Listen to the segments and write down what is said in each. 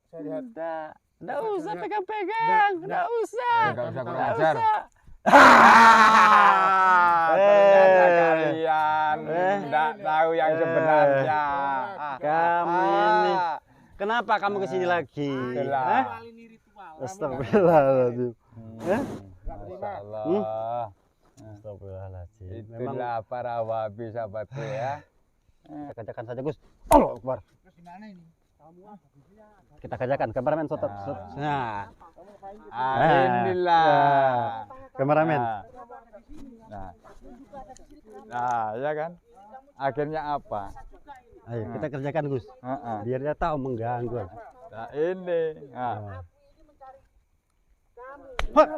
Saya lihat. Nggak usah pegang-pegang, nggak usah. Nggak usah kurang Nggak ajar. usah. Ternyata kalian nggak tahu yang sebenarnya. Kamu ini, kenapa kamu kesini lagi? Itulah. Hah? Ini ritual. Astagfirullahaladzim. Hah? Masya Allah. Astagfirullahaladzim. Memang Itulah para wahabi sahabatku ya. kita kerjakan saja Gus. Allah Akbar. Terus gimana ini? Kamu Kita kerjakan. Kameramen stop. Nah, Inilah. kameramen. Nah. Nah, ya kan? Akhirnya apa? Ayo kita kerjakan Gus. Heeh. Biar dia tahu mengganggu. Nah, ini. Nah. Hah.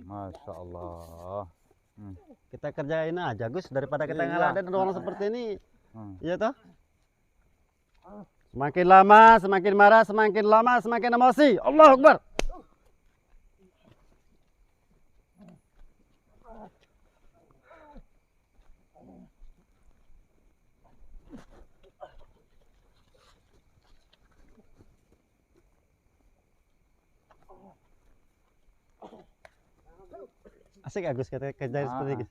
Masya Allah. Kita kerjain aja Gus daripada kita Iya. ngeladen ruangan seperti ini. Hmm. Iya toh? Semakin lama, semakin marah, semakin lama, semakin emosi. Allahu Akbar. Asik ya Gus kita kerjain seperti ini.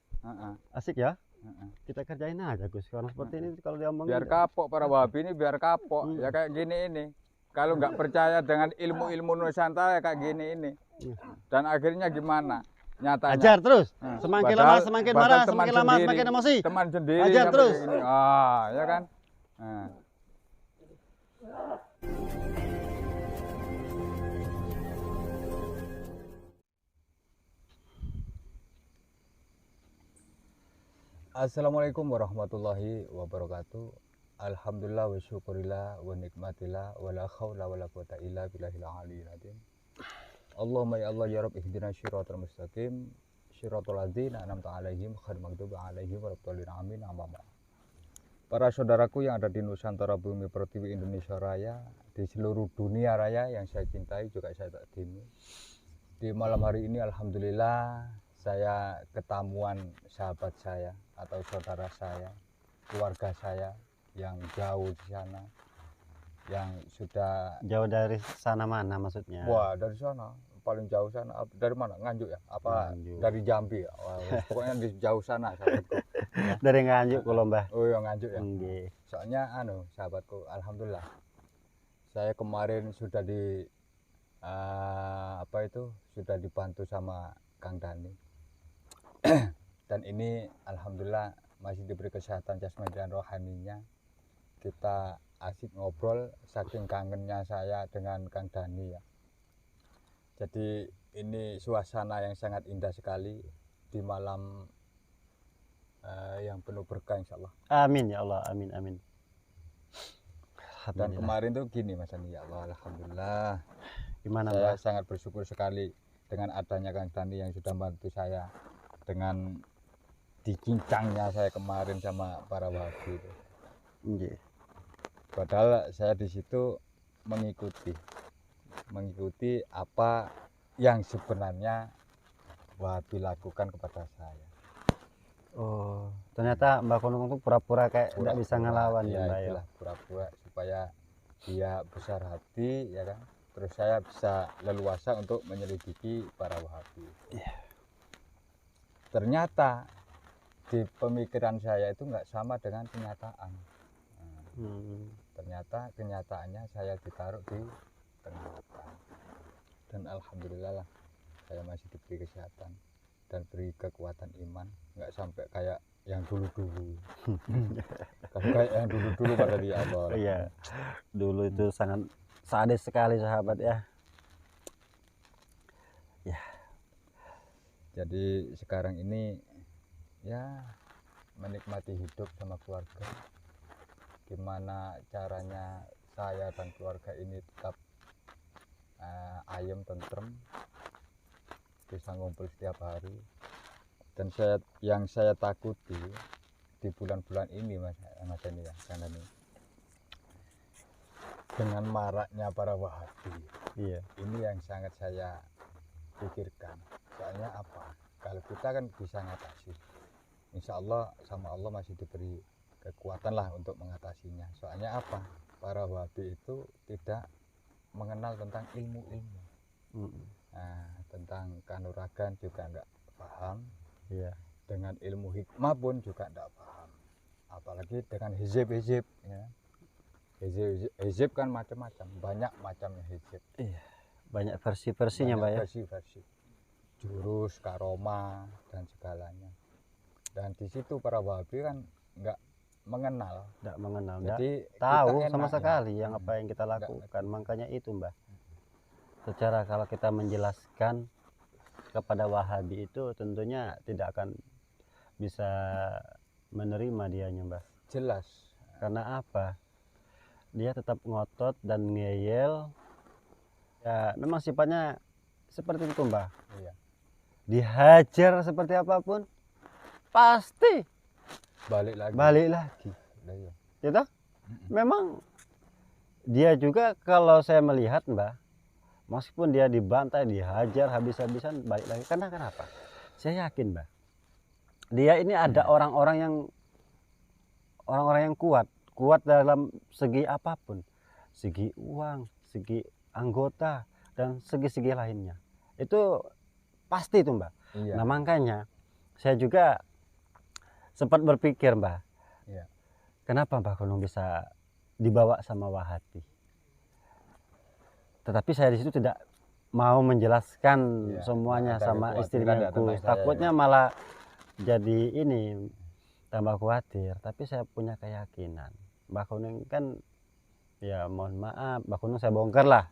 Asik ya? Kita kerjain aja Gus. Kalau seperti ini kalau diomongin Biar kapok para wahabi ini, biar kapok. Ya kayak gini ini. Kalau nggak percaya dengan ilmu-ilmu Nusantara ya kayak gini ini. Dan akhirnya gimana? Nyatanya. ajar terus. Nah, Semakin padahal- lama semakin padahal marah, teman semakin lama sendiri, semakin emosi. Teman sendiri. Ajar sampai terus. kayak gini. Ya kan? Nah. Assalamualaikum warahmatullahi wabarakatuh. Alhamdulillah wa syukurillah wa nikmatillah wa la khawla wa la quwata illa billahil aliyyil azim. Allahumma ya Allah ya Rabb ihdina syiratal mustaqim syiratal ladzina an'amta 'alaihim ghairil maghdubi 'alaihim waladdallin amin amma ba'd. Para saudaraku yang ada di Nusantara Bumi Pertiwi Indonesia Raya, di seluruh dunia raya yang saya cintai juga saya takdimi. Di malam hari ini alhamdulillah saya ketamuan sahabat saya atau saudara saya, keluarga saya yang jauh di sana, yang sudah Jauh dari sana mana maksudnya? wah dari sana paling jauh sana. Dari mana? Nganjuk ya? Apa Nganjuk. dari Jambi ya? Wah, pokoknya di jauh sana sahabatku. Dari Nganjuk Kulo Mbah. Oh ya Nganjuk ya. Nggih. Soalnya sahabatku alhamdulillah saya kemarin sudah sudah dibantu sama Kang Dani. Dan ini alhamdulillah masih diberi kesehatan jasmani dan rohaninya. Kita asik ngobrol saking kangennya saya dengan Kang Dani ya. Jadi ini suasana yang sangat indah sekali di malam yang penuh berkah insyaallah. Amin ya Allah, amin amin. Dan Alhamdulillah. kemarin tuh gini Mas Ani ya Allah alhamdulillah. Gimana Saya Mbah? sangat bersyukur sekali dengan adanya Kang Dani yang sudah membantu saya dengan dicincangnya saya kemarin sama para wahabi itu. Nggih. Padahal saya di situ mengikuti apa yang sebenarnya wahabi lakukan kepada saya. Oh, ternyata Mbak Kunung itu pura-pura kayak tidak bisa ngelawan ya Mbak ya. Itulah pura-pura supaya dia besar hati ya kan. Terus saya bisa leluasa untuk menyelidiki para wahabi. Iya. Ternyata di pemikiran saya itu nggak sama dengan kenyataan. Ternyata kenyataannya saya ditaruh di tengah-tengah. Dan alhamdulillah lah saya masih diberi kesehatan dan beri kekuatan iman, nggak sampai kayak yang dulu-dulu. Kalau kayak yang dulu-dulu pada di awal. Iya. Dulu itu sangat sadis sekali sahabat ya. Ya. Jadi sekarang ini ya menikmati hidup sama keluarga. Gimana caranya saya dan keluarga ini tetap ayem tentrem, bisa ngumpul setiap hari. Dan yang saya takuti di bulan-bulan ini Mas Dani ya, karena ini dengan maraknya para wahabi. Iya. Ini yang sangat saya pikirkan. Soalnya apa? Kalau kita kan bisa ngatasi, insya Allah sama Allah masih diberi kekuatan lah untuk mengatasinya. Soalnya apa? Para Wahabi itu tidak mengenal tentang ilmu-ilmu. Nah, tentang kanuragan juga enggak paham. Iya. Dengan ilmu hikmah pun juga enggak paham. Apalagi dengan hizib-hizib ya. Hizib kan macam-macam, banyak macamnya hizib. Iya. Banyak versi-versinya, Mbak ya. Versi-versi. Jurus, karoma dan segalanya. Dan di situ para Wahabi kan enggak mengenal. Enggak mengenal, Jadi tahu kita sama enak, sekali ya. yang apa yang kita lakukan. ngerti. Makanya itu, Mbak. Secara kalau kita menjelaskan kepada Wahabi itu tentunya tidak akan bisa menerima dianya, Mbak. Jelas. Karena apa? Dia tetap ngotot dan ngeyel. Ya, memang sifatnya seperti itu, Mbak. Iya. Dihajar seperti apapun pasti Balik lagi. Nah, iya. Gitu? Memang dia juga kalau saya melihat, Mbak, meskipun dia dibantai, dihajar habis-habisan, balik lagi. Karena kenapa? Saya yakin, Mbak, dia ini ada orang-orang yang kuat dalam segi apapun, segi uang, segi anggota, dan segi-segi lainnya. Itu pasti itu, Mbak. Iya. Nah, makanya saya juga sempat berpikir, Mbak, Iya. kenapa Mbak Gunung bisa dibawa sama Wahabi? Tetapi saya di situ tidak mau menjelaskan Iya, semuanya ada sama kekhawatiran istrinya ya tentang Gus. saya, Takutnya ya. malah jadi ini tambah khawatir. Tapi saya punya keyakinan. Mbak Gunung kan, ya mohon maaf, Mbak Gunung saya bongkar lah.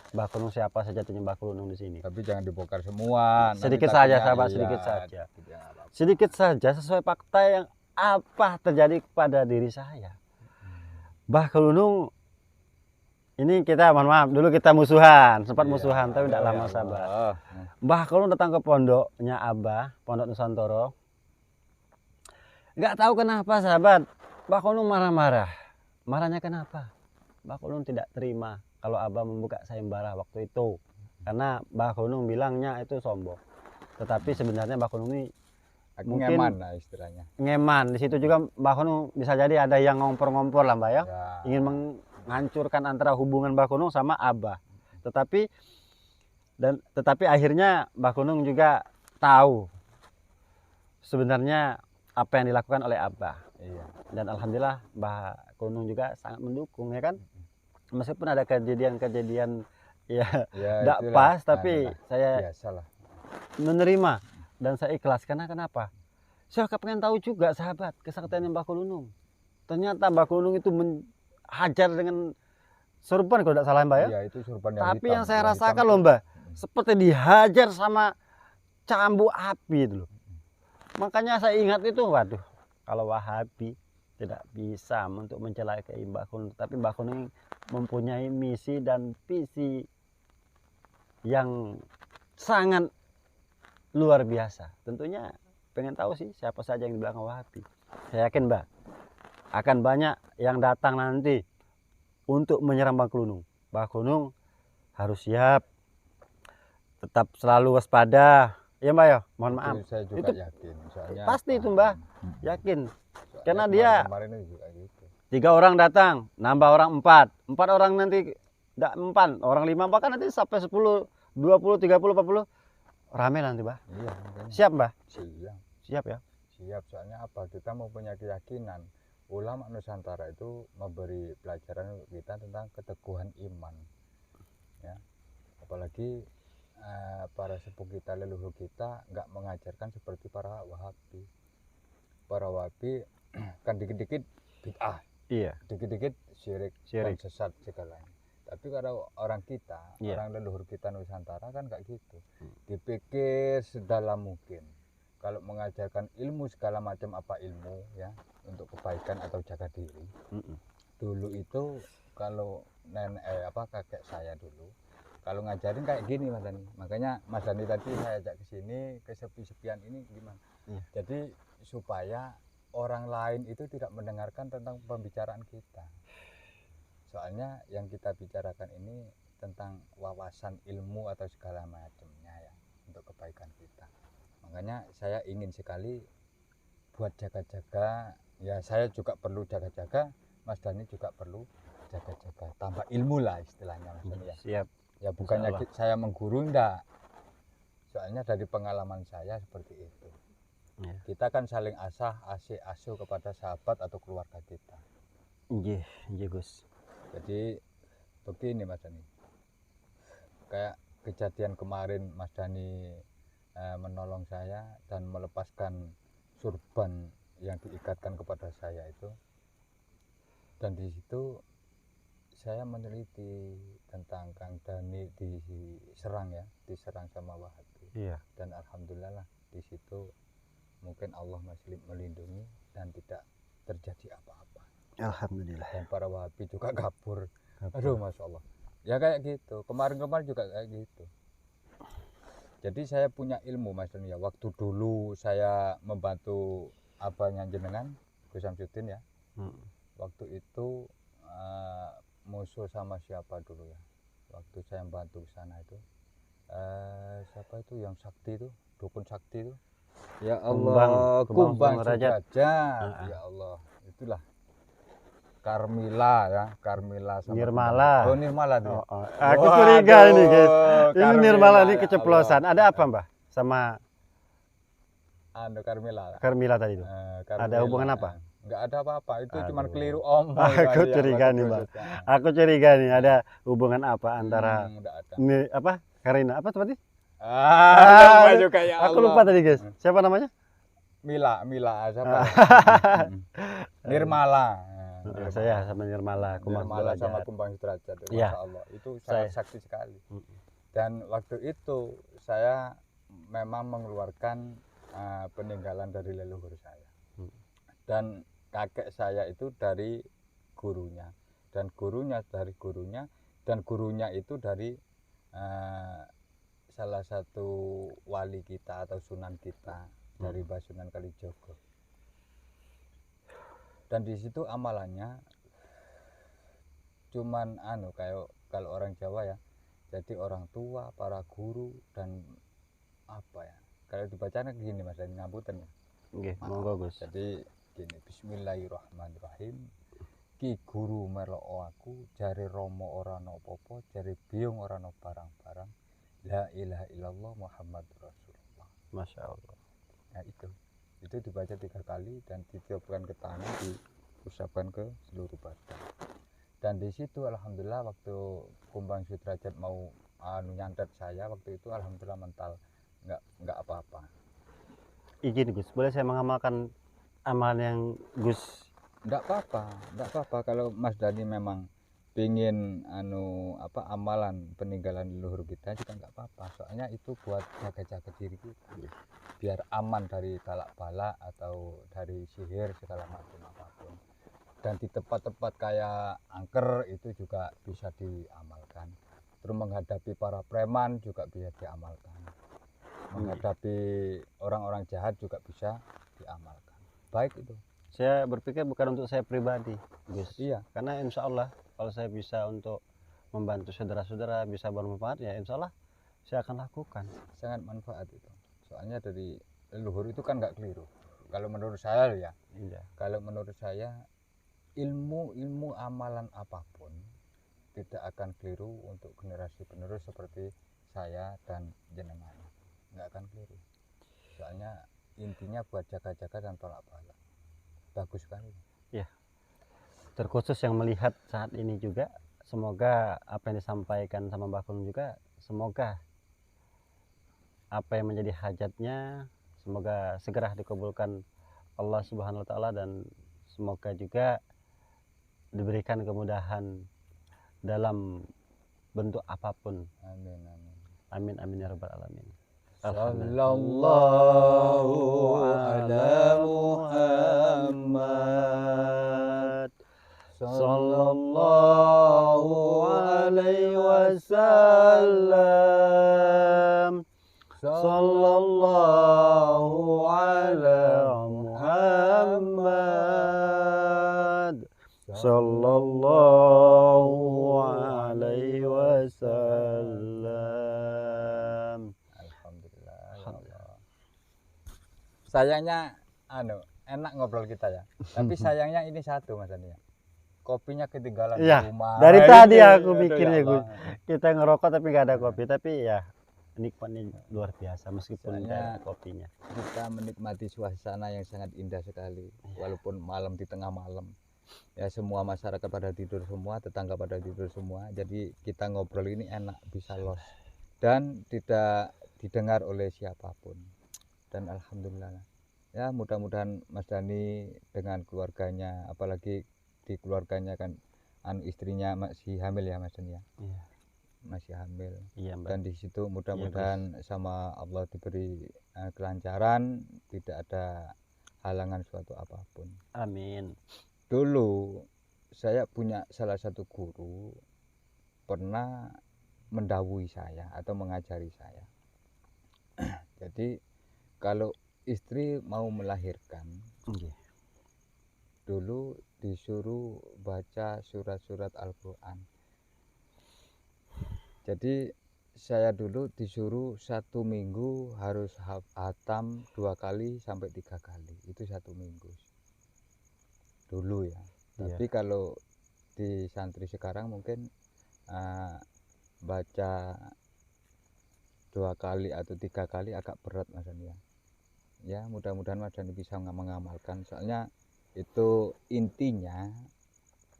Mbak Gunung siapa sejatinya Mbak Gunung di sini. Tapi jangan dibongkar semua. Nanti Sedikit saja, takutnya, sahabat, iya, sedikit saja. gitu ya, apa-apa. Sedikit saja sesuai fakta yang apa terjadi kepada diri saya. Mbah Kelunung ini kita mohon maaf dulu kita musuhan, sempat Iya, musuhan tapi tidak ya lama Allah. sahabat. Mbah Kelunung datang ke pondoknya Abah, Pondok Nusantara. Nggak tahu kenapa sahabat, Mbah Kelunung marah-marah. Marahnya kenapa? Mbah Kelunung tidak terima kalau Abah membuka sayembara waktu itu. Karena Mbah Kelunung bilangnya itu sombong. Tetapi sebenarnya Mbah Kelunung ini mungkin Ngeman lah istilahnya. ngeman. Di situ juga Mbah Kunung bisa jadi ada yang ngompor-ngompor lah, Mbak ya. Ya. Ingin menghancurkan antara hubungan Mbah Kunung sama Abah. Tetapi akhirnya Mbah Kunung juga tahu sebenarnya apa yang dilakukan oleh Abah. Iya. Dan alhamdulillah Mbah Kunung juga sangat mendukung, ya kan. Meskipun ada kejadian-kejadian ya Ya, tidak itulah. pas, tapi Nah, saya biasalah. menerima dan saya ikhlas. Karena kenapa? Saya pengen tahu juga sahabat kesaktian Mbah Kulunung. Ternyata Mbah Kulunung itu menghajar dengan sorban kalau tidak salah, Mbak ya. Iya, itu sorban yang Tapi hitam. yang saya Yang rasakan hitam loh, tuh, Mbak, seperti dihajar sama cambuk api itu loh. Makanya saya ingat itu, waduh, kalau Wahabi tidak bisa untuk mencelakai Mbah Kulunung, tapi Mbah Kulunung mempunyai misi dan visi yang sangat luar biasa. Tentunya pengen tahu sih siapa saja yang di belakang Wahabi. Saya yakin, Mbak, akan banyak yang datang nanti untuk menyerang Mbah Kulunung. Mbah Kulunung harus siap, tetap selalu waspada. Ya, Mbak ya, mohon maaf. Itu saya juga Itu yakin. Soalnya pasti itu, Mbak. Yakin. Soalnya Karena dia kemarin itu juga gitu. 3 orang datang, nambah orang 4. 4 orang nanti tidak 4, orang 5, bahkan nanti sampai 10, 20, 30, 40. Rame nanti, Mbak. Iya, makanya. Siap, Mbak? Siap. Siap ya. Siap, soalnya apa? Kita mempunyai keyakinan. Ulama Nusantara itu memberi pelajaran untuk kita tentang keteguhan iman. Ya. Apalagi para sepuh kita, leluhur kita nggak mengajarkan seperti para Wahabi. Para Wahabi kan dikit-dikit bid'ah, Iya. dikit-dikit syirik, Syirik. dan sesat segalanya. Tapi kalau orang kita, Iya. orang leluhur kita Nusantara kan nggak gitu. Dipikir sedalam mungkin. Kalau mengajarkan ilmu segala macam apa ilmu ya untuk kebaikan atau jaga diri. Dulu itu kalau kakek saya dulu kalau ngajarin kayak gini Mas Dani. Makanya Mas Dani tadi saya ajak ke sini, kesepi-sepian ini gimana? Iya. Jadi supaya orang lain itu tidak mendengarkan tentang pembicaraan kita. Soalnya yang kita bicarakan ini tentang wawasan ilmu atau segala macamnya ya untuk kebaikan kita. Makanya saya ingin sekali buat jaga-jaga ya saya juga perlu jaga-jaga, Mas Dani juga perlu jaga-jaga, tambah ilmu lah istilahnya Mas Dani ya. Siap. Ya bukannya Allah. saya mengguru enggak, soalnya dari pengalaman saya seperti itu. Ya. Kita kan saling asuh kepada sahabat atau keluarga kita. Nggih, nggih Gus. Jadi begini Mas Dani, kayak kejadian kemarin Mas Dani menolong saya dan melepaskan surban yang diikatkan kepada saya itu, dan di situ saya meneliti tentang Kang Dani diserang sama Wahabi. Iya. Dan alhamdulillah lah di situ mungkin Allah masih melindungi dan tidak terjadi apa-apa. Alhamdulillah. Dan para Wahabi juga kabur. Aduh, masya Allah. Ya kayak gitu. Kemarin-kemarin juga kayak gitu. Jadi saya punya ilmu Mas Dani ya. Waktu dulu saya membantu abahnya jenengan, Gus Samsudin ya. Waktu itu musuh sama siapa dulu ya? Waktu saya membantu ke sana itu, siapa itu yang sakti itu, dukun sakti itu? Ya Allah, Kumbang Sudrajat. Ya Allah, itulah. Karmila sama Nirmala. Oh, Nirmala tuh. Aku curiga ini guys. Ini Karmila, Nirmala ini ya keceplosan. Allah. Ada apa Mbah sama Karmila. Karmila tadi itu? Ada hubungan apa? Enggak ada apa-apa, itu cuma Aduh. keliru omong. Aku curiga nih Mbah. Aku curiga nih ada hubungan apa antara enggak ada. ini apa? Karina apa tadi? Lupa juga ya Allah. Aku lupa tadi guys. Siapa namanya? Mila siapa? Nirmala. Saya sama Nirmala, Nirmala sama Kumbang Sudrajat. Ya. Masya Allah, itu sangat sakti sekali. Dan waktu itu saya memang mengeluarkan peninggalan dari leluhur saya. Dan kakek saya itu dari gurunya, dan gurunya dari gurunya, dan gurunya itu dari salah satu wali kita atau sunan kita dari Basunan Kalijogo. Dan di situ amalannya cuman kayak kalau orang Jawa ya, jadi orang tua, para guru, dan apa ya, kalau dibacanya gini Mas, dan ngapunten ya. Nggih, monggo Gus. Jadi gini, Bismillahirrahmanirrahim. Ki guru meloko aku, jari romo ora no popo, jari biung ora no barang-barang. La ilaha illallah Muhammadur Rasulullah. Masya Allah. Nah itu dibaca 3 kali dan ditiupkan ke tangan, diusapkan ke seluruh badan. Dan di situ alhamdulillah waktu Kumbang Sudrajat mau nyantet saya waktu itu, alhamdulillah mental, nggak apa-apa. Izin Gus, boleh saya mengamalkan amalan yang Gus? Nggak apa-apa kalau Mas Dani memang pingin amalan peninggalan leluhur kita juga nggak apa-apa, soalnya itu buat jaga-jaga diri kita biar aman dari talak balak atau dari sihir segala macam apapun. Dan di tempat-tempat kayak angker itu juga bisa diamalkan. Terus menghadapi para preman juga bisa diamalkan. Menghadapi orang-orang jahat juga bisa diamalkan. Baik itu. Saya berpikir bukan untuk saya pribadi, Gus. Iya. Karena insya Allah kalau saya bisa untuk membantu saudara-saudara bisa bermanfaat, ya insya Allah saya akan lakukan. Sangat manfaat itu. Soalnya dari leluhur itu kan nggak keliru. Kalau menurut saya ya. Iya. Kalau menurut saya ilmu amalan apapun tidak akan keliru untuk generasi penerus seperti saya dan jenengan. Nggak akan keliru. Soalnya intinya buat jaga-jaga dan tolak bala. Bagus sekali. Ya. Terkhusus yang melihat saat ini juga, semoga apa yang disampaikan sama Mbah Kun juga, semoga apa yang menjadi hajatnya semoga segera dikabulkan Allah Subhanahu wa taala, dan semoga juga diberikan kemudahan dalam bentuk apapun. Amin amin. Amin amin ya rabbal alamin. Sallallahu ala Muhammad. Sallallahu alaihi wasallam. Sallallahu ala Muhammad. Sallallahu alaihi wasallam. Alhamdulillah. Ya Allah. Sayangnya enak ngobrol kita ya. Tapi sayangnya ini satu Mas Dani ya. Kopinya ketinggalan Iya, di rumah. dari Ini, tadi aku aduh, mikirnya, ya Gus. Allah. Kita ngerokok tapi nggak ada kopi, tapi ya nikmatnya luar biasa meskipun nggak ada Soalnya kopinya. Kita menikmati suasana yang sangat indah sekali. Walaupun malam di tengah malam. Ya semua masyarakat pada tidur semua, tetangga pada tidur semua. Jadi kita ngobrol ini enak, bisa los. Dan tidak didengar oleh siapapun. Dan alhamdulillah. Ya mudah-mudahan Mas Dani dengan keluarganya, apalagi di keluarganya kan istrinya masih hamil ya Mas Dani ya. Iya, Masih hamil. iya Mbak. Dan di situ mudah-mudahan sama Allah diberi kelancaran, tidak ada halangan suatu apapun. Amin. Dulu saya punya salah satu guru pernah mendahului saya atau mengajari saya. Jadi kalau istri mau melahirkan, Oke. dulu disuruh baca surat-surat Al-Quran. Jadi saya dulu disuruh 1 minggu harus hatam 2 kali sampai 3 kali. Itu 1 minggu dulu ya. Iya. Tapi kalau di santri sekarang mungkin baca 2 kali atau 3 kali agak berat Mas Dani ya. Ya mudah-mudahan Mas Dani bisa mengamalkan. Soalnya itu intinya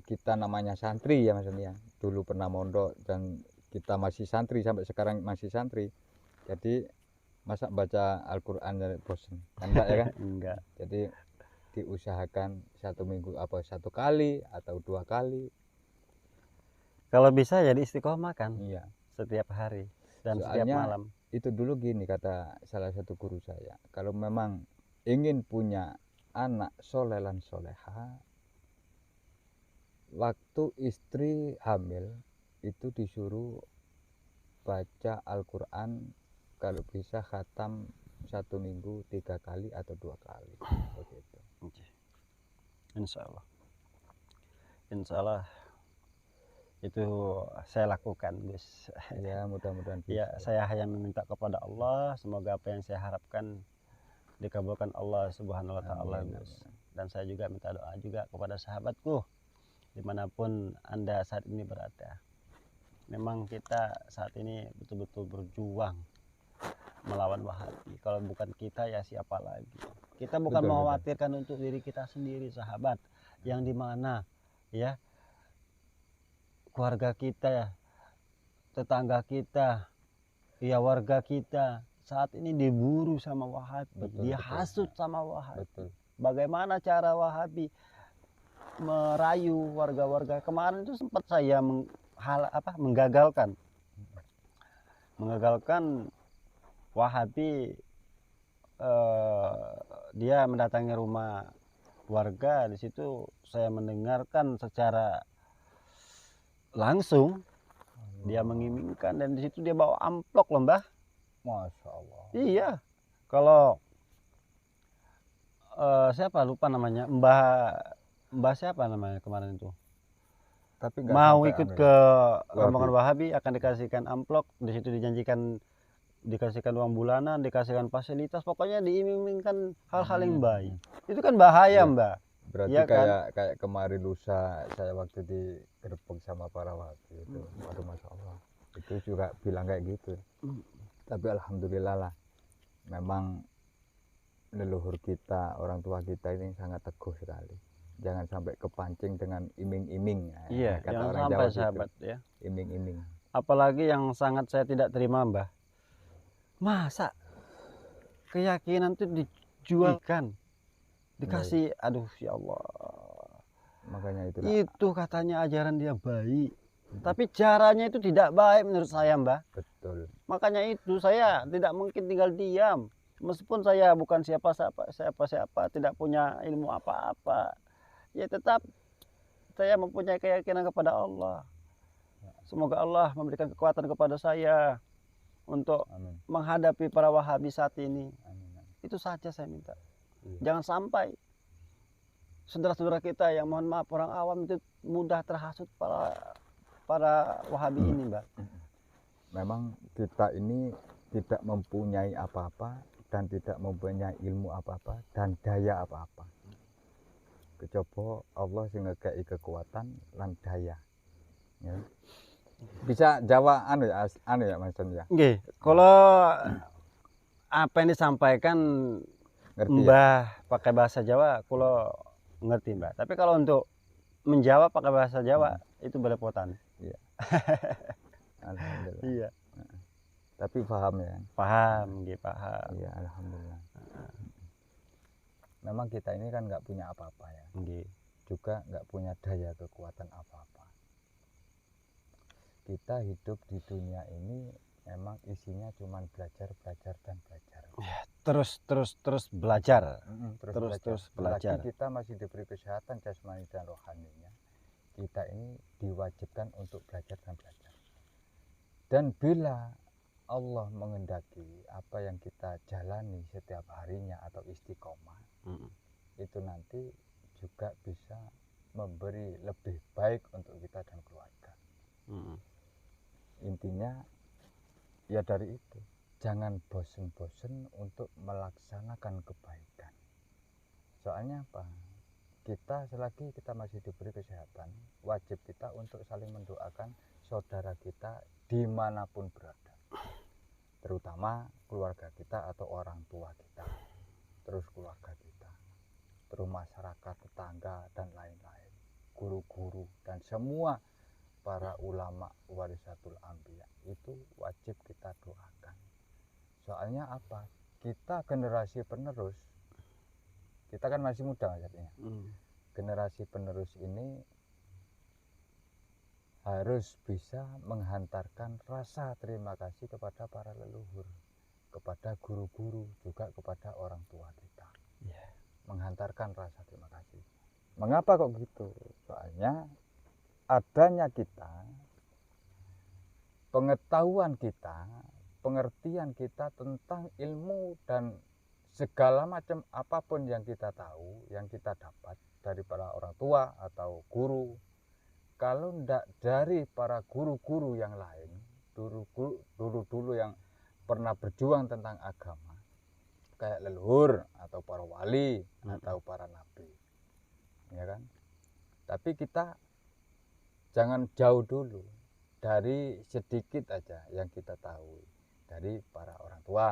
kita namanya santri ya Mas Dani ya. Dulu pernah mondok dan kita masih santri sampai sekarang masih santri. Jadi masa baca Al-Quran dari bosan? Enggak ya kan? Enggak. Jadi diusahakan 1 minggu apa 1 kali atau 2 kali. Kalau bisa jadi istiqomah kan Iya. setiap hari dan setiap Soalnya malam. itu dulu gini kata salah satu guru saya, kalau memang ingin punya anak soleh dan soleha, waktu istri hamil itu disuruh baca Al-Quran kalau bisa khatam 1 minggu 3 kali atau 2 kali begitu. Oke. Insya Allah. Insya Allah itu saya lakukan, Gus. Ya mudah-mudahan Ya, bisa. saya hanya meminta kepada Allah, semoga apa yang saya harapkan dikabulkan Allah Subhanahu wa Ta'ala, Amin, Gus. Dan saya juga minta doa juga kepada sahabatku dimanapun Anda saat ini berada. Memang kita saat ini betul-betul berjuang melawan Wahabi. Kalau bukan kita ya siapa lagi? Kita bukan Betul, mengkhawatirkan untuk diri kita sendiri, sahabat, yang dimana ya keluarga kita, tetangga kita, ya warga kita saat ini diburu sama Wahabi, Betul, dihasut sama Wahabi. Betul. Bagaimana cara Wahabi merayu warga-warga? Kemarin itu sempat saya menggagalkan Wahabi, dia mendatangi rumah warga. Di situ saya mendengarkan secara langsung dia mengimingkan, dan di situ dia bawa amplop loh, Mbah. Masya Allah. Iya, kalau siapa lupa namanya, Mbah siapa namanya kemarin itu, Tapi nggak mau sampai ikut ambil. ke rombongan Wahabi akan dikasihkan amplop. Di situ dijanjikan dikasihkan uang bulanan, dikasihkan fasilitas, pokoknya diiming-imingkan hal-hal yang baik. Itu kan bahaya, Iya. Mbak. Berarti Iya kan? kayak kemarin lusa saya waktu digerebek sama para Wahabi itu. Waduh Masya Allah. Itu juga bilang kayak gitu. Tapi alhamdulillah lah. Memang leluhur kita, orang tua kita ini sangat teguh sekali. Jangan sampai kepancing dengan iming-iming. Iya, kata jangan orang sampai Jawa gitu. sahabat ya. Iming-iming. Apalagi yang sangat saya tidak terima, Mbah. Masa keyakinan itu dijualkan, dikasih, aduh ya Allah. Makanya Itu katanya ajaran dia baik, tapi caranya itu tidak baik menurut saya, Mbah. betul. Makanya itu saya tidak mungkin tinggal diam. Meskipun saya bukan siapa-siapa, tidak punya ilmu apa-apa, ya tetap saya mempunyai keyakinan kepada Allah. Semoga Allah memberikan kekuatan kepada saya untuk Amin. menghadapi para Wahabi saat ini. Amin. Itu saja saya minta. Iya. Jangan sampai saudara-saudara kita yang mohon maaf orang awam itu mudah terhasut para Wahabi ini, Mbak. Memang kita ini tidak mempunyai apa-apa dan tidak mempunyai ilmu apa-apa dan daya apa-apa. Kecoba Allah sing ngekei kekuatan lan daya. Ya. Bisa Jawa anu ya Mas Don ya. Nggih, kalau apa yang disampaikan Ngerti ya? Mbah pakai bahasa Jawa, kalau ngerti Mbak. Tapi kalau untuk menjawab pakai bahasa Jawa itu belepotan. Alhamdulillah. Iya. Tapi paham ya. Paham, nggih paham. Iya, alhamdulillah. Memang kita ini kan nggak punya apa-apa ya. Nggih. Juga nggak punya daya kekuatan apa-apa. Kita hidup di dunia ini memang isinya cuma belajar dan belajar. Terus belajar. Terus belajar. Selagi kita masih diberi kesehatan jasmani dan rohaninya, kita ini diwajibkan untuk belajar dan belajar. Dan bila Allah mengendaki apa yang kita jalani setiap harinya atau istiqomah, itu nanti juga bisa memberi lebih baik untuk kita dan keluarga. Intinya ya dari itu, jangan bosen-bosen untuk melaksanakan kebaikan. Soalnya apa? Kita selagi kita masih diberi kesehatan, wajib kita untuk saling mendoakan saudara kita dimanapun berada, terutama keluarga kita atau orang tua kita, terus keluarga kita, terus masyarakat, tetangga dan lain-lain, guru-guru dan semua para ulama warisatul anbiya itu wajib kita doakan. Soalnya apa? Kita generasi penerus, kita kan masih muda maksudnya. Generasi penerus ini harus bisa menghantarkan rasa terima kasih kepada para leluhur, kepada guru-guru, juga kepada orang tua kita. Menghantarkan rasa terima kasih. Mengapa kok gitu? Soalnya adanya kita, pengetahuan kita, pengertian kita tentang ilmu dan segala macam apapun yang kita tahu, yang kita dapat dari para orang tua atau guru, kalau tidak dari para guru-guru yang lain, dulu yang pernah berjuang tentang agama, kayak leluhur atau para wali atau para nabi, ya kan? Tapi kita jangan jauh dulu dari sedikit aja yang kita tahu dari para orang tua.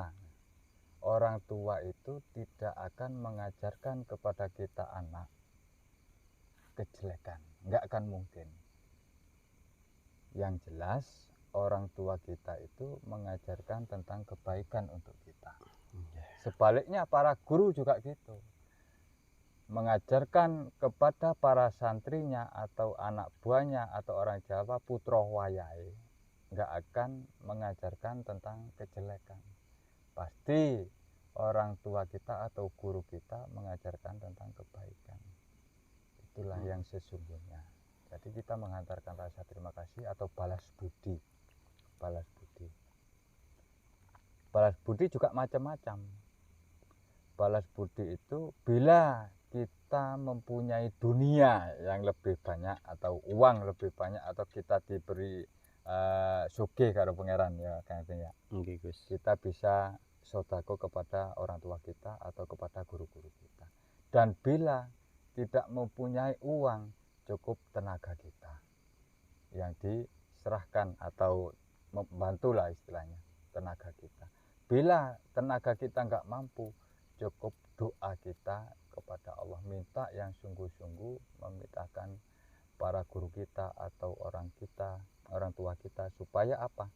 Orang tua itu tidak akan mengajarkan kepada kita anak kejelekan, nggak akan mungkin. Yang jelas orang tua kita itu mengajarkan tentang kebaikan untuk kita. Sebaliknya para guru juga gitu, mengajarkan kepada para santrinya atau anak buahnya atau orang Jawa putra wayai, nggak akan mengajarkan tentang kejelekan. Pasti orang tua kita atau guru kita mengajarkan tentang kebaikan. Itulah yang sesungguhnya. Jadi kita menghantarkan rasa terima kasih atau balas budi. Balas budi juga macam-macam. Balas budi itu bila kita mempunyai dunia yang lebih banyak atau uang lebih banyak atau kita diberi sugih karo pangeran ya kayaknya. Kita bisa sodako kepada orang tua kita atau kepada guru-guru kita. Dan bila tidak mempunyai uang, cukup tenaga kita yang diserahkan atau membantulah istilahnya tenaga kita. Bila tenaga kita nggak mampu, cukup doa kita kepada Allah, minta yang sungguh-sungguh, memintakan para guru kita atau orang tua kita supaya apa?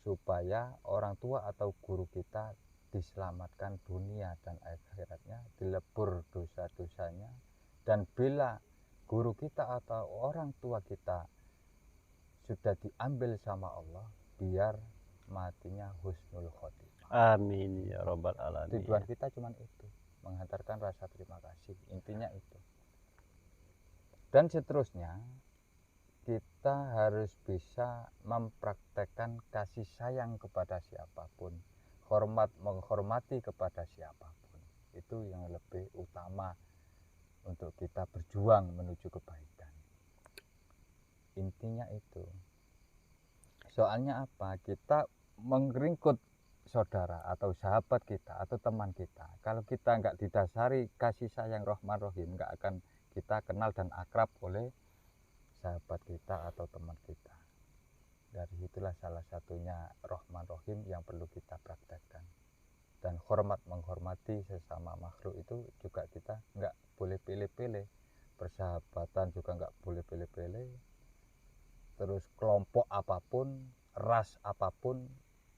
Supaya orang tua atau guru kita diselamatkan dunia dan akhiratnya, dilebur dosa-dosanya. Dan bila guru kita atau orang tua kita sudah diambil sama Allah, biar matinya husnul khotimah. Amin ya robbal alamin. Tujuan kita cuma itu, menghantarkan rasa terima kasih, intinya itu. Dan seterusnya kita harus bisa mempraktekkan kasih sayang kepada siapapun, menghormati kepada siapapun. Itu yang lebih utama untuk kita berjuang menuju kebaikan. Intinya itu. Soalnya apa? Kita mengringkut saudara atau sahabat kita atau teman kita. Kalau kita nggak didasari kasih sayang Rahman Rahim, nggak akan kita kenal dan akrab oleh sahabat kita atau teman kita. Dari itulah salah satunya Rahman Rahim yang perlu kita praktekkan. Dan hormat menghormati sesama makhluk itu juga kita nggak boleh pilih-pilih. Persahabatan juga nggak boleh pilih-pilih. Terus kelompok apapun, ras apapun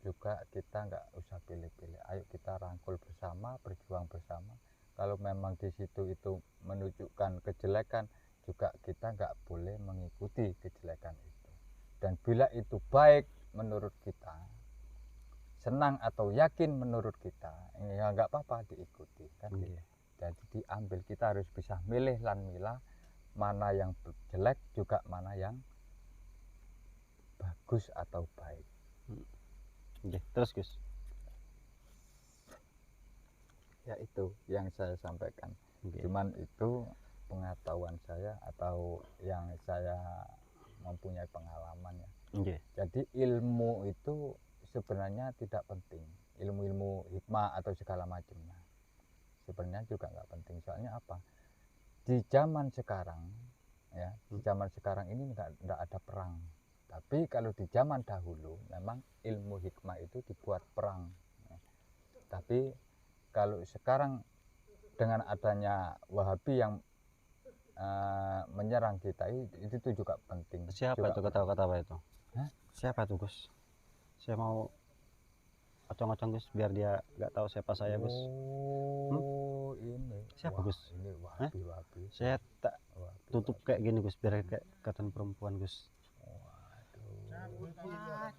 juga kita nggak usah pilih-pilih. Ayo kita rangkul bersama, berjuang bersama. Kalau memang di situ itu menunjukkan kejelekan, juga kita nggak boleh mengikuti kejelekan itu. Dan bila itu baik menurut kita, senang atau yakin menurut kita, ya nggak apa-apa diikuti kan. Gitu. Jadi diambil, kita harus bisa milih lan milah mana yang jelek juga mana yang bagus atau baik. Terus Gus. Ya itu yang saya sampaikan. Cuman itu pengetahuan saya atau yang saya mempunyai pengalaman ya. Jadi ilmu itu sebenarnya tidak penting. Ilmu-ilmu hikmah atau segala macamnya sebenarnya juga nggak penting. Soalnya apa? Di zaman sekarang ya, di zaman sekarang ini nggak ada perang. Tapi kalau di zaman dahulu memang ilmu hikmah itu dibuat perang. Tapi kalau sekarang dengan adanya Wahabi yang menyerang kita itu juga penting. Siapa juga itu kata-kata apa itu? Hah? Siapa tuh Gus? Saya mau ocong-ocong Gus biar dia nggak tahu siapa saya Gus. Oh, ini. Siapa Wah, Gus? Ini Wahabi. Saya tak Wahabi, tutup kayak gini Gus biar kayak kelihatan perempuan Gus. Cabul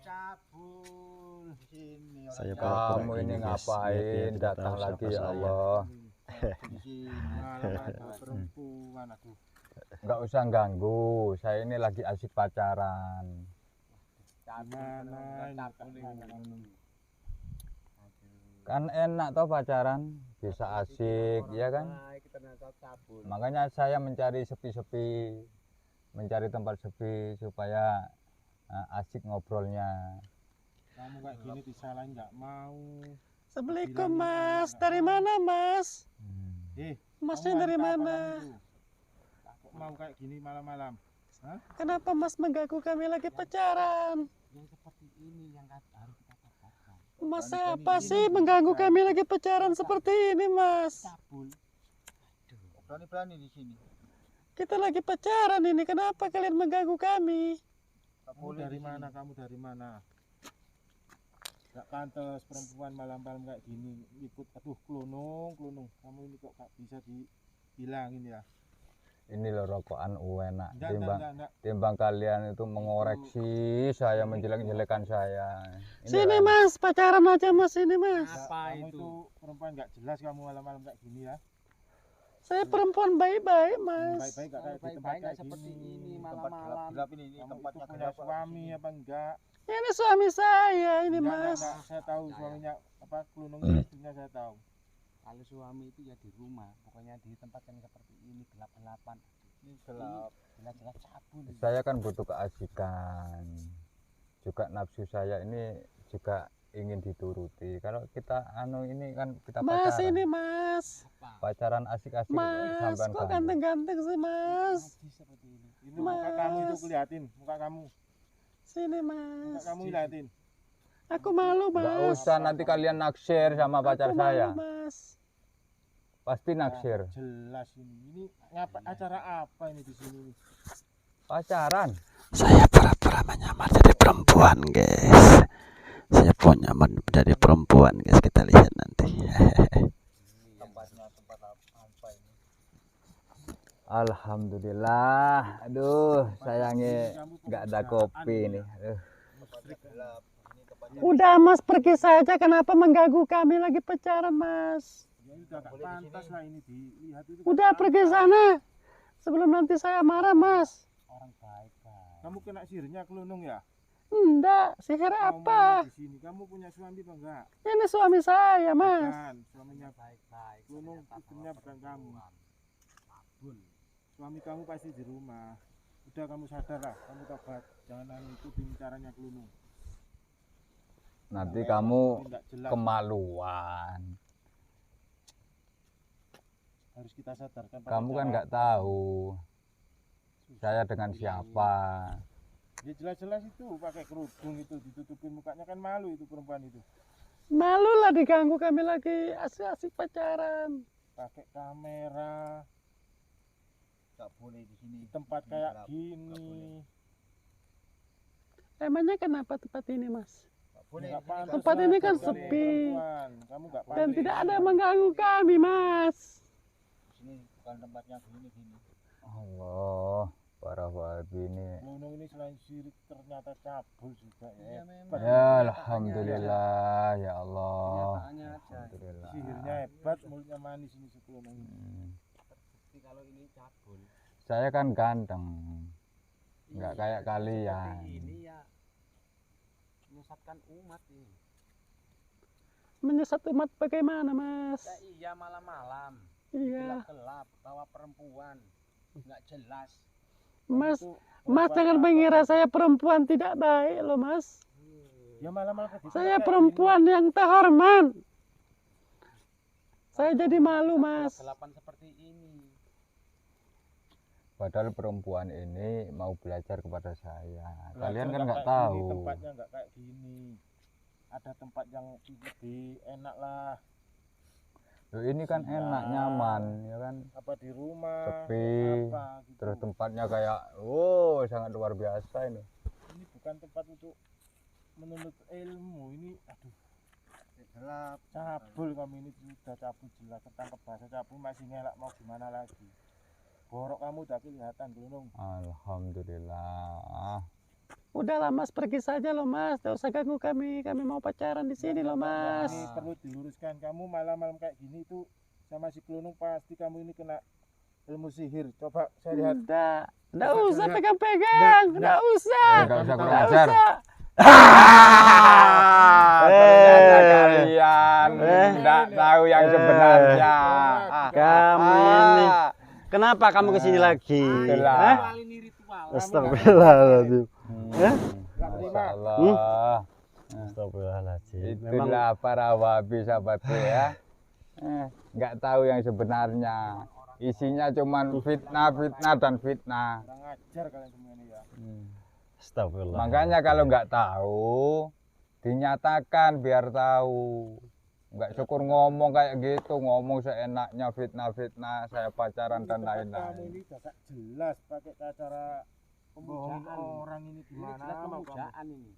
cabul sini. Saya Kamu ini ngapain datang lagi ya Allah? Di sini malah ada perempuan aku. Nggak usah ganggu, saya ini lagi asik pacaran. Mana ini? Kan enak toh pacaran, bisa asik ya kan. Makanya saya mencari sepi-sepi, mencari tempat sepi supaya asik ngobrolnya. Kamu kayak gini disalahin nggak mau. Assalamualaikum Mas, dari mana Mas? Masnya kamu dari wanita apa mana? kamu itu? Kok mau kayak gini malam-malam? Hah? Kenapa Mas mengganggu kami lagi pacaran? Yang seperti ini yang harus kita katakan. Mas apa sih mengganggu kami lagi pacaran seperti ini Mas? Cabul. Berani-berani di sini. Kita lagi pacaran ini, kenapa kalian mengganggu kami? Kamu dari mana? Kamu dari mana? Gak pantas perempuan malam-malam kayak gini ikut. Aduh, klunung. Kamu ini kok gak bisa dihilangin ya? Ini loh rokokan enak. Enggak. Timbang kalian itu mengoreksi saya, menjelek-jelekan saya. Sini Mas, pacaran aja Mas, ini Mas. Apa kamu itu perempuan gak jelas kamu malam-malam kayak gini ya? Saya perempuan baik-baik Mas. Baik-baik gak kayak di tempat kayak seperti ini malam-malam. Gelap ini tempatnya punya suami apa enggak? Ini suami saya ini Enggak, Mas. saya tahu suaminya apa klunungnya istrinya saya tahu. Kalau suami itu ya di rumah, pokoknya di tempat yang seperti ini gelap-gelapan. Ini gelap. Jelas-jelas cabul. Saya kan butuh keasikan. Juga nafsu saya ini juga ingin dituruti. Kalau kita ini kan kita Mas pacaran. ini Mas. Pacaran asik-asik Mas, sampean kok ganggu. ganteng-ganteng sih Mas? Seperti ini. Ini muka kamu itu kelihatin, muka kamu. Sini Muka Mas. kamu lihatin. Aku malu Nggak Mas. usah nanti kalian naksir sama pacar Aku saya. malu Mas. Pasti naksir. Jelas ini. Ini ngapa acara apa ini di sini? Pacaran. Saya pura-pura menyamar jadi perempuan guys. Saya mau nyamar menjadi perempuan guys, kita lihat nanti. Tempatnya tempat apa ini? Alhamdulillah. Aduh, sayangnya nggak ada kopi nih. Aduh. Udah Mas pergi saja, kenapa mengganggu kami lagi pacaran Mas? Ya udah gak pantas lah ini dilihat itu. Udah pergi sana. Sebelum nanti saya marah Mas. Orang baik-baik. Kamu kena sihirnya klunung ya? Enggak, sihir Kamu apa? di sini. Kamu punya suami apa enggak? Ini suami saya Mas. Bukan, suaminya Baik-baik. klunung, istrinya bukan kamu. Suami kamu pasti di rumah. Udah kamu sadar lah, kamu tobat. Jangan ikutin caranya klunung. Nanti Nggak kamu nggak jelas. kemaluan. harus kita sadarkan. pakai Kamu kan cara nggak apa. tahu saya dengan siapa. Ya jelas-jelas itu pakai kerudung itu ditutupin mukanya, kan malu itu perempuan itu. Malu lah diganggu kami lagi asik-asik pacaran. Pakai kamera Nggak boleh di sini. di tempat kayak Nggak gini. Emangnya kenapa tempat ini, Mas? Nggak boleh. Nggak di sini. pantas Tempat lah ini kan kamu sepi. perempuan. Kamu nggak Dan pantas. tidak ada yang mengganggu kami, Mas. Di sini bukan tempatnya gini. Allah, para wahabi ini. Nunung ini selain syirik ternyata cabul juga ya. Iya, memang. Ya alhamdulillah ya Allah. Kenyataannya aja. Alhamdulillah. Sihirnya hebat, mulutnya manis ini sekelonong ini. Terbukti kalau ini cabul. Saya kan ganteng. Nggak Iya, kayak kalian. seperti ini ya menyesatkan umat ini. Menyesat umat bagaimana, Mas? Ya iya malam-malam. Iya. Gelap-gelap bawa perempuan. Nggak jelas. Mas, Itu Mas perempuan jangan apa? mengira saya perempuan tidak baik loh, Mas. Ya malam-malam ke tempat Saya kayak perempuan yang terhormat. Saya jadi malu, Mas. Gelap-gelapan seperti ini. Padahal perempuan ini mau belajar kepada saya. gini. Kalian Belajar kan nggak kayak gini, tahu. tempatnya nggak kayak gini. Ada tempat yang lebih enak lah. Loh, ini kan Iya. enak, nyaman, ya kan. Apa di rumah? Sepi. Apa, gitu. Terus tempatnya kayak, wow, sangat luar biasa ini. Ini bukan tempat untuk menuntut ilmu. Ini aduh Gelap. cabul kamu ini, sudah cabul jelas, ketangkep bahasa cabul masih ngelak, mau gimana lagi. Borok kamu udah kelihatan Glunung. Alhamdulillah. Udahlah, Mas, pergi saja loh, Mas. Tidak usah ganggu kami. Kami mau pacaran di sini loh, Mas. Ini perlu diluruskan, kamu malam-malam kayak gini tuh sama si Glunung pasti kamu ini kena ilmu sihir. Coba saya lihat. Tidak Coba usah lihat. pegang-pegang. Tidak usah. Nggak usah kurang Tidak ajar. usah. Ternyata kalian Eh. nggak tahu yang sebenarnya. Kamu ini. Kenapa kamu kesini lagi? Itulah. Hah? Ritual ini ritual. Astagfirullahaladzim. Nggak Masya terima. Allah. Astagfirullahaladzim. Memang Itulah para wahabi sahabatku ya. Nggak tahu yang sebenarnya. Isinya cuman fitnah, fitnah, dan fitnah. Kurang ajar kalian semua ini ya. astagfirullah. Makanya kalau nggak tahu, dinyatakan biar tahu. Nggak syukur ngomong kayak gitu, ngomong seenaknya, fitnah-fitnah, saya pacaran dan Kamu lain-lain. ini udah gak jelas pakai cara Pemujaan. bohong orang ini Ini gimana jelas mau kamu? pemujaan ini.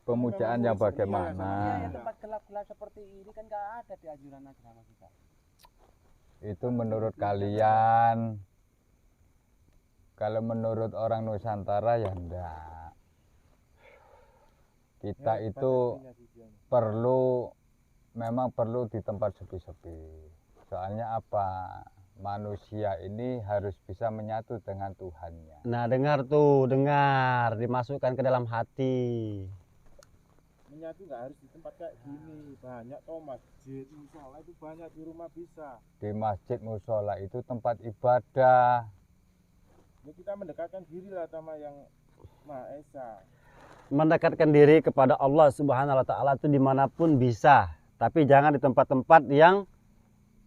Pemujaan yang Iya, bagaimana? yang tempat gelap-gelap seperti ini kan nggak ada di anjuran agama kita. Itu menurut kalian. Kalau menurut orang Nusantara ya enggak. Kita Ya, itu pada intinya sih dia ini. memang perlu di tempat sepi-sepi. Soalnya apa? Manusia ini harus bisa menyatu dengan Tuhannya. Nah, dengar tuh, dengar. Dimasukkan ke dalam hati. Menyatu nggak harus di tempat kayak gini, banyak toh masjid, musola itu banyak di rumah bisa. Di masjid musola itu tempat ibadah. Ya kita mendekatkan diri lah sama yang Maha Esa. Mendekatkan diri kepada Allah Subhanahu wa Ta'ala itu dimanapun bisa, tapi jangan di tempat-tempat yang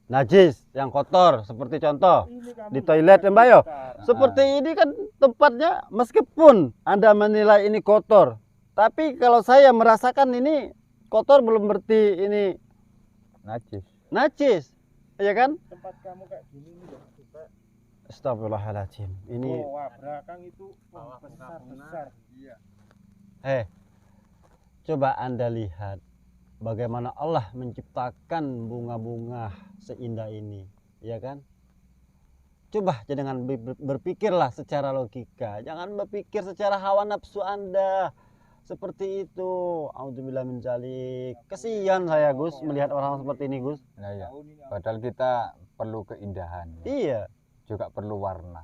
najis, yang kotor. Seperti contoh Ini kamu di toilet ya, Mbak, yo. dekat. Seperti ini kan tempatnya, meskipun Anda menilai ini kotor, tapi kalau saya merasakan ini kotor belum berarti ini Najis. najis, ya kan? Tempat kamu kayak gini ini loh, coba Astagfirullahaladzim. Ini bawah belakang itu Bawah besar bunga. besar. Iya. coba Anda lihat bagaimana Allah menciptakan bunga-bunga seindah ini, ya kan? Coba jangan berpikirlah secara logika, jangan berpikir secara hawa nafsu Anda. Seperti itu. Auzubillah min dzalik. Kesian saya, Gus, melihat orang seperti ini, Gus. Nah ya. Padahal kita perlu keindahan, ya. Iya. Juga perlu warna.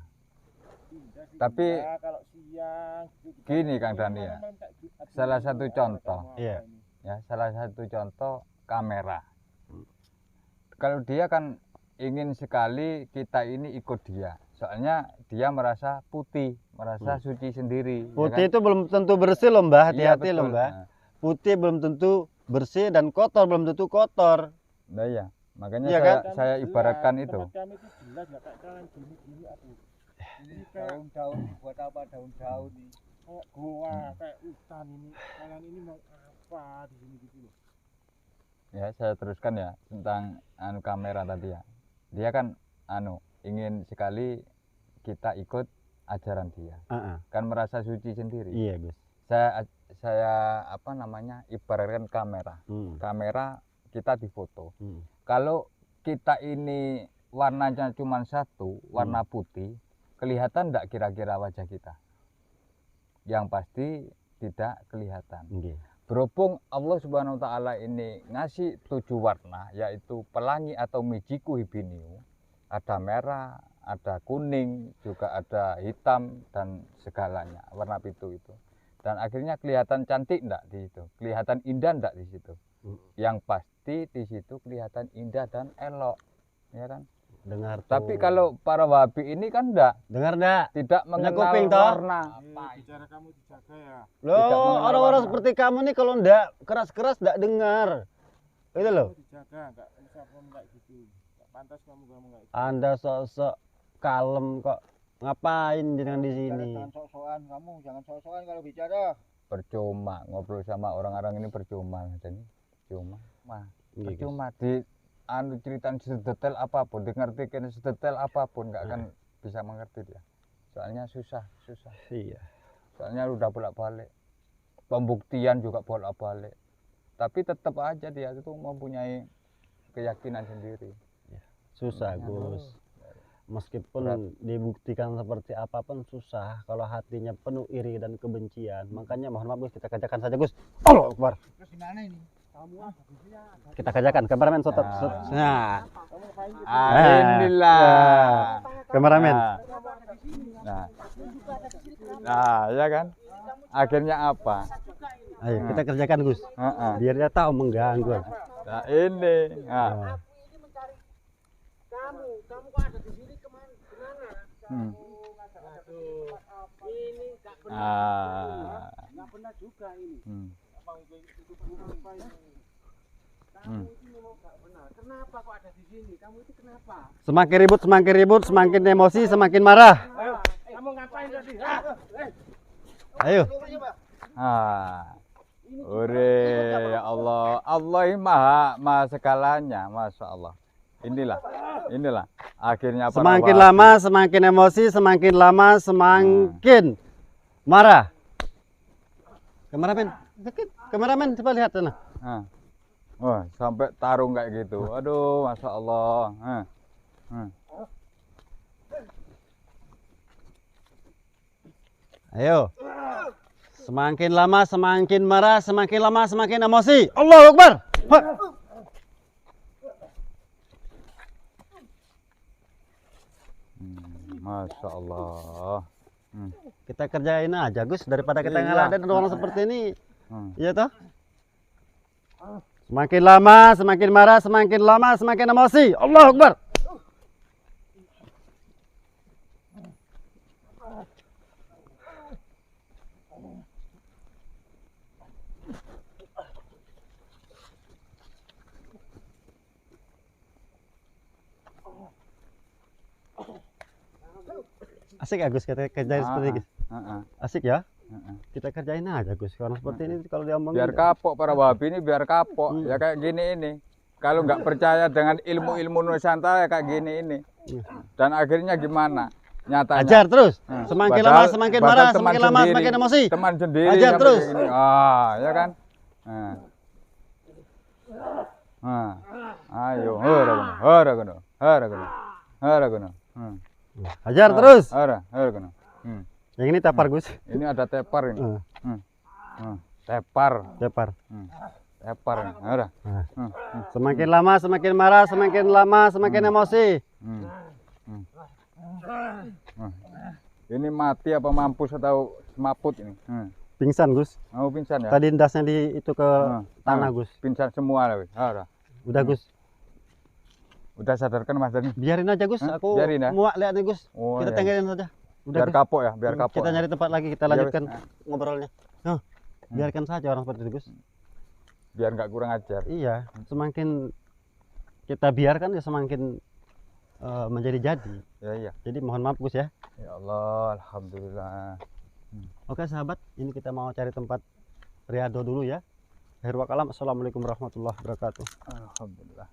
Indah sih, Tapi indah kalau siang gitu. gini, Kang Dani, ya. Malam-malam kayak gitu. Aduh, Salah satu apa contoh. kamu apa Iya. ini? Ya, salah satu contoh kamera. Kalau dia kan ingin sekali kita ini ikut dia. Soalnya dia merasa putih, merasa suci sendiri. Putih ya kan? itu belum tentu bersih loh, Mbah. Iya, Hati-hati loh, betul. Mbah. Nah, Putih belum tentu bersih dan kotor belum tentu kotor. nah ya, Makanya Iya saya, kan? saya ibaratkan Jelas, itu. tempat kami itu jelas nggak kayak kalian gini-gini aduh. Ini kayak Daun-daun buat apa daun-daun nih? kayak goa, kayak hutan ini. Kalian ini mau apa di sini gitu loh. Ya, saya teruskan ya tentang kamera tadi ya. Dia kan ingin sekali kita ikut ajaran dia. Kan merasa suci sendiri. Iya Gus. Saya apa namanya? Ibaratkan kamera. Kamera kita difoto. Kalau kita ini warnanya cuma satu, warna putih, kelihatan enggak kira-kira wajah kita? Yang pasti tidak kelihatan. Berhubung Allah Subhanahu wa taala ini ngasih 7 warna, yaitu pelangi atau mijiku hibiniu, ada merah, ada kuning, juga ada hitam dan segalanya, warna pitu itu. Dan akhirnya kelihatan cantik enggak di situ? Kelihatan indah enggak di situ? Yang pasti di situ kelihatan indah dan elok, ya kan? Dengar tuh. Tapi kalau para wahabi ini kan enggak, dengar enggak? tidak mengenal kuping, toh? warna. Bicara kamu dijaga ya. Tidak Loh, mengenal orang-orang warna. seperti kamu nih kalau ndak keras-keras ndak dengar. Itu loh. Kamu dijaga, nggak bisa kamu kayak gitu. Nggak pantas kamu kayak gitu. Anda sok-sok kalem kok. Ngapain dengan di sini? Jangan sok-sokan kamu, jangan sok-sokan kalau bicara. Percuma ngobrol sama orang-orang ini, percuma ini cuma Iya, Gus. percuma di ceritaan sedetail apapun, dengarkan sedetail apapun nggak akan bisa mengerti dia. Soalnya susah. Iya. Soalnya udah bolak-balik, pembuktian juga bolak-balik, tapi tetap aja dia itu mempunyai keyakinan sendiri. Susah, Gus. Meskipun dibuktikan seperti apapun susah kalau hatinya penuh iri dan kebencian. Makanya mohon maaf Gus, kita kerjakan saja Gus. Allahu Akbar. Terus gimana ini? Kamu Kita kerjakan kameramen sotot. Nah. Kamu ngapain gitu? Inilah. Kameramen. Nah, ya kan? Akhirnya apa? Ayo kita kerjakan Gus. Biar dia tahu mengganggu. Nah, ini. Nah. Kamu kok ada di sini kemana? Hmm. Ini nggak benar. Nggak benar juga ini. Kamu itu memang nggak benar. Kenapa kok ada di sini? Kamu itu kenapa? Semakin ribut, semakin emosi, semakin marah. Kamu ngapain tadi? Ayo. Ore ya Allah, Allah ini maha segalanya, masya Allah. Inilah akhirnya para Semakin wahabi. lama semakin emosi, semakin lama semakin marah. Kameramen coba lihat sana. Wah, sampai tarung kayak gitu. Aduh, masya Allah. Ayo. Semakin lama semakin marah, semakin lama semakin emosi. Allahu Akbar. Masya Allah. Kita kerjain aja Gus daripada kita Iya. ngeladen orang seperti ini. Iya toh? Semakin lama semakin marah, semakin lama semakin emosi. Allahu Akbar. Asik ya Gus kita kerjain seperti ini. Asik ya? Kita kerjain aja Gus. Orang seperti ini kalau dia ngomong Biar kapok para wahabi ini, biar kapok. Ya kayak gini ini. Kalau nggak percaya dengan ilmu-ilmu Nusantara ya kayak gini ini. Dan akhirnya gimana? Nyatanya. ajar terus. Semakin lama Padahal- semakin padahal marah, teman semakin lama sendiri, semakin emosi. Teman sendiri. Ajar sampai terus. kayak gini. Ya kan? Ayo, hara kono. Ajar terus. Hara kono. Yang ini tapar Gus. Ini ada tepar ini. Eh, Tepar. Tapar. Tepar. Hara. Semakin lama semakin marah, semakin lama semakin emosi. Ini mati apa mampus atau semaput ini? Pingsan Gus. Mau pingsan ya? Tadi ndasnya di itu ke tanah Gus. Pingsan semua lah. Hara. Udah Gus. Udah sadarkan Mas Dani? Biarin aja Gus. Aku Biarin ya? muak lihat nih Gus. Oh, Kita iya. tinggalin saja. Udah Biar Gus. kapok ya, biar kapok. Kita nyari tempat lagi, kita Iya, lanjutkan Gus. ngobrolnya. Biarkan saja orang seperti itu Gus. Biar nggak kurang ajar. Iya, semakin kita biarkan ya semakin menjadi-jadi. Ya iya. Jadi mohon maaf Gus ya. Ya Allah, alhamdulillah. Oke sahabat, ini kita mau cari tempat riado dulu ya. Akhir wa kalam, assalamualaikum warahmatullahi wabarakatuh. Alhamdulillah.